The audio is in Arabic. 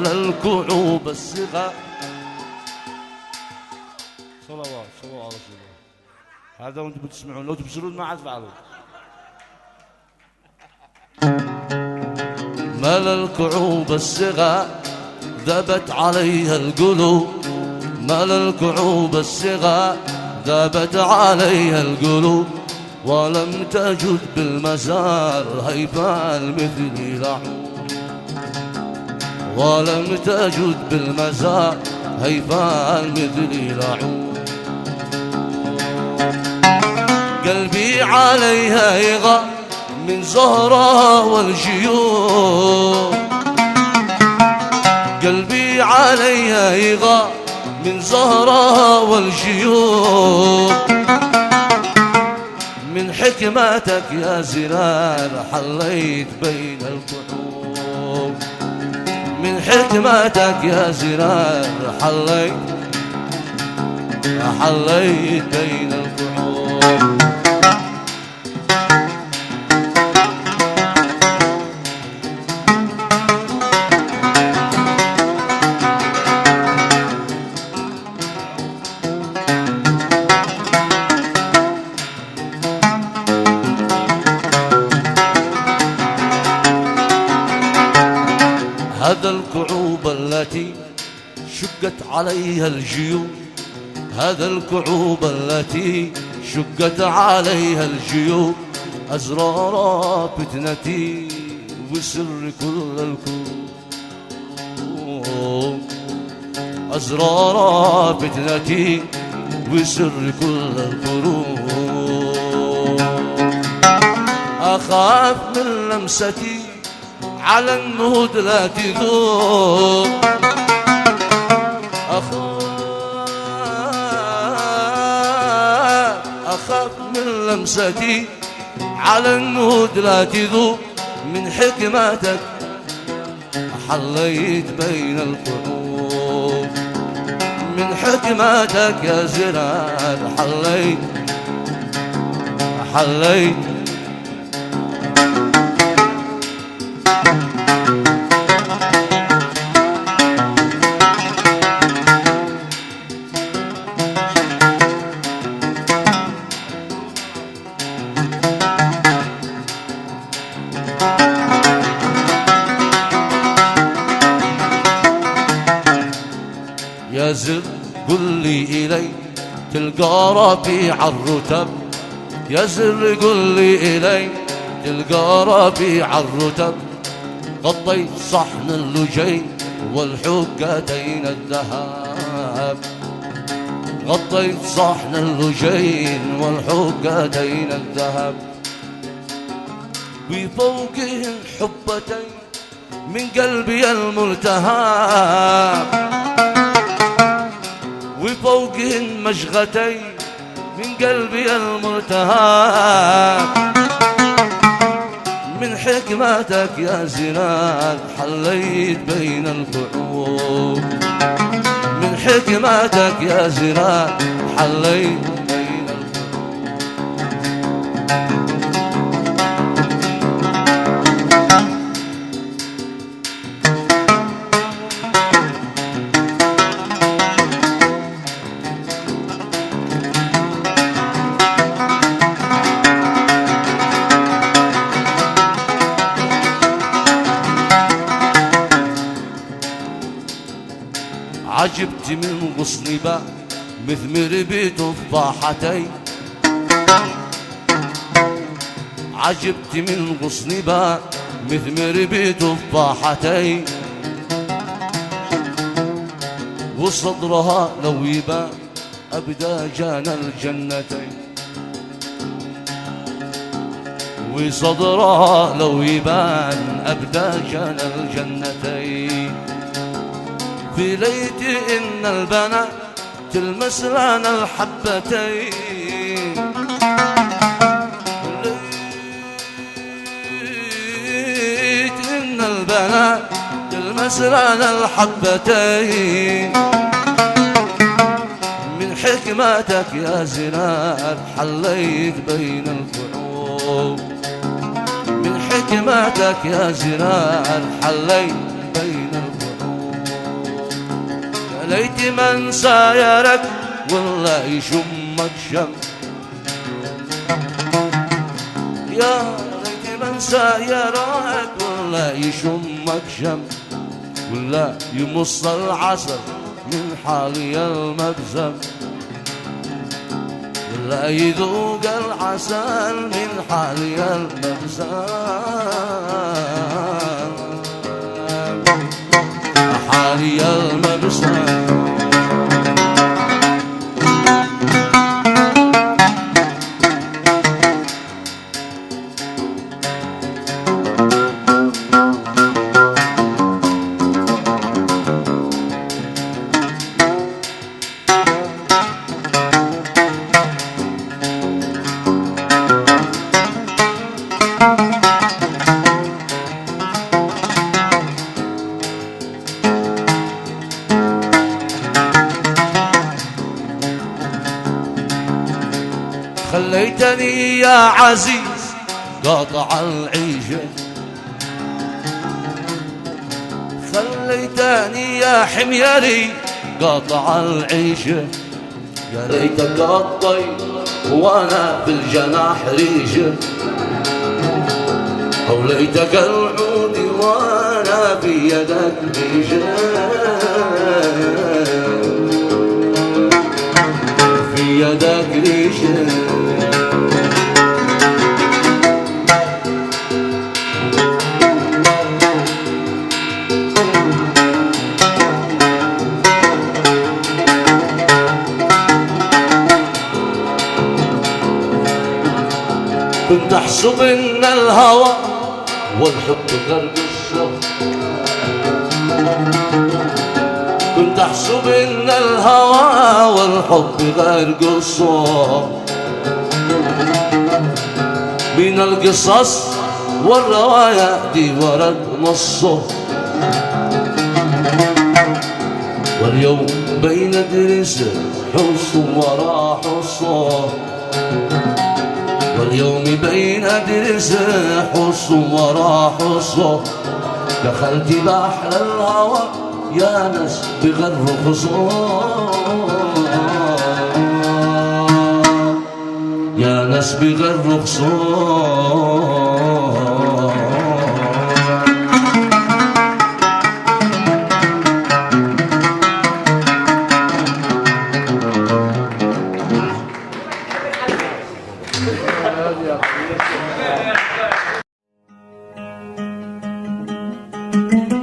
مال الكعوب الصغار. صلوات صلوا على رسول الله. هذا وانتم بتسمعون، لو تبصرون ما عاد فعلوا. مال الكعوب الصغار ذابت عليها القلوب، مال الكعوب الصغار ذابت عليها القلوب، ولم تجد بالمزار هيبة مثل لعوب، ولم تجد بالمزار هيبة مثل لعوب. قلبي عليها يغار من زهرها والجيوب، قلبي عليها يغار من زهرها والجيوب. من حكمتك يا زلال حليت بين الكعوب، من حكمتك يا زلال حليت بين الكعوب. هذا الكعوب التي شقت عليها الجيوب، هذا الكعوب التي شقت عليها الجيوب. أزرار فتنتي وسر كل الكروب، أزرار فتنتي وسر كل الكروب. أخاف من لمستي على النهود لا تذوب، أخاف من لمستي على النهود لا تذوب. من حكمتك حليت بين القلوب، من حكمتك يا زلال حليت يا زر قل لي إلي تلقى ربيع الرتب، يا زر قل لي إلي تلقى ربيع الرتب. غطيت صحن اللجين والحقتين الذهب، غطيت صحن اللجين والحقتين الذهب. وفوقهن حبتين من قلبي الملتهب، وفوقهن مشغتين من قلبي الملتهب. من حكمتك يا زلال حليت بين الكعوب، من حكمتك يا زلال حليت بين الكعوب. عجبت من غصن باء مثمر بتفاحتين، عجبت من غصن باء مثمر بتفاحتين. وصدرها لو يبان أبدا جان الجنتين، وصدرها لو يبان أبدا جان الجنتين. في ليت إن البنات تلمس لنا الحبتين، ليت إن البنات تلمس لنا الحبتين. من حكمتك يا زلال حليت بين الكعوب، من حكمتك يا زلال حليت بين الكعوب. خليت من سايرك والله يشمك شم. يا ليت من سايرك والله يشمك شم، ولا يمص العسل من حالي المبزم، ولا يذوق العسل من حالي المبزم، حالي المبزم. خليتني يا عزيز قاطع العيشة، خليتني يا حميري قاطع العيشة، يا ليتك الطير وانا في الجناح ريشة، او ليتك العود وانا في يدك ريشة، في يدك ريشة. كنت احسب ان الهوى والحب غرق الصوت، كنت احسب ان الهوى والحب غرق الصوت، بين القصص والروايا دي ورد نصه، واليوم بين درس حصن ورا حصه، واليوم بين درس حصن ورا حصه، دخلت بحر الهوى يا ناس بغر خصوم، يا ناس بغر خصوم. Yeah.